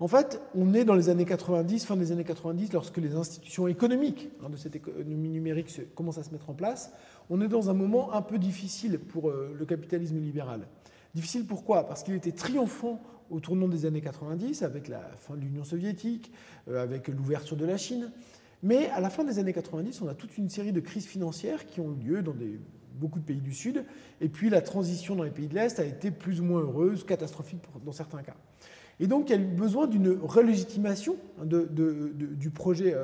En fait, on est dans les années 90, fin des années 90, lorsque les institutions économiques de cette économie numérique commencent à se mettre en place. On est dans un moment un peu difficile pour le capitalisme libéral. Difficile pourquoi? Parce qu'il était triomphant au tournant des années 90, avec la fin de l'Union soviétique, avec l'ouverture de la Chine. Mais à la fin des années 90, on a toute une série de crises financières qui ont eu lieu dans beaucoup de pays du Sud. Et puis la transition dans les pays de l'Est a été plus ou moins heureuse, catastrophique dans certains cas. Et donc, il y a eu besoin d'une relégitimation du projet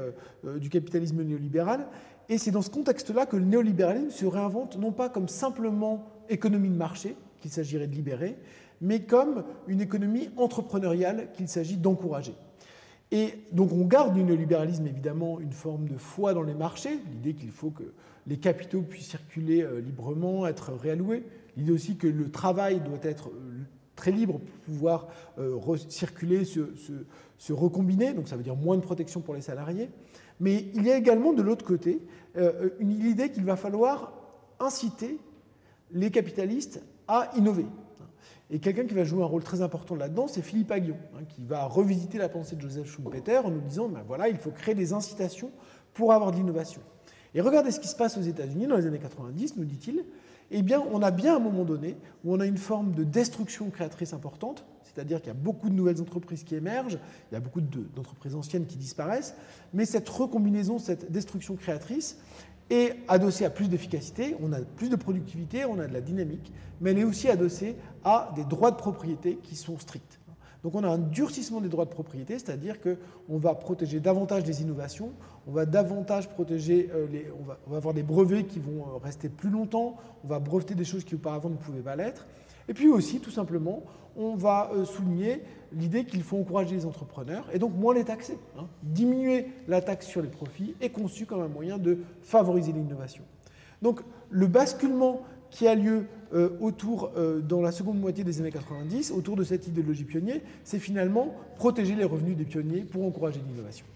du capitalisme néolibéral. Et c'est dans ce contexte-là que le néolibéralisme se réinvente, non pas comme simplement économie de marché, qu'il s'agirait de libérer, mais comme une économie entrepreneuriale qu'il s'agit d'encourager. Et donc, on garde du néolibéralisme, évidemment, une forme de foi dans les marchés, l'idée qu'il faut que les capitaux puissent circuler librement, être réalloués, l'idée aussi que le travail doit être très libre pour pouvoir circuler, se recombiner, donc ça veut dire moins de protection pour les salariés. Mais il y a également de l'autre côté l'idée qu'il va falloir inciter les capitalistes à innover. Et quelqu'un qui va jouer un rôle très important là-dedans, c'est Philippe Aghion, qui va revisiter la pensée de Joseph Schumpeter en nous disant ben voilà, il faut créer des incitations pour avoir de l'innovation. Et regardez ce qui se passe aux États-Unis dans les années 90, nous dit-il. Eh bien, on a bien un moment donné où on a une forme de destruction créatrice importante, c'est-à-dire qu'il y a beaucoup de nouvelles entreprises qui émergent, il y a beaucoup d'entreprises anciennes qui disparaissent, mais cette recombinaison, cette destruction créatrice est adossée à plus d'efficacité, on a plus de productivité, on a de la dynamique, mais elle est aussi adossée à des droits de propriété qui sont stricts. Donc on a un durcissement des droits de propriété, c'est-à-dire qu'on va protéger davantage les innovations, on va davantage protéger, on va avoir des brevets qui vont rester plus longtemps, on va breveter des choses qui auparavant ne pouvaient pas l'être. Et puis aussi, tout simplement, on va souligner l'idée qu'il faut encourager les entrepreneurs et donc moins les taxer. Diminuer la taxe sur les profits est conçu comme un moyen de favoriser l'innovation. Donc le basculement qui a lieu dans la seconde moitié des années 90, autour de cette idéologie pionnière, c'est finalement protéger les revenus des pionniers pour encourager l'innovation.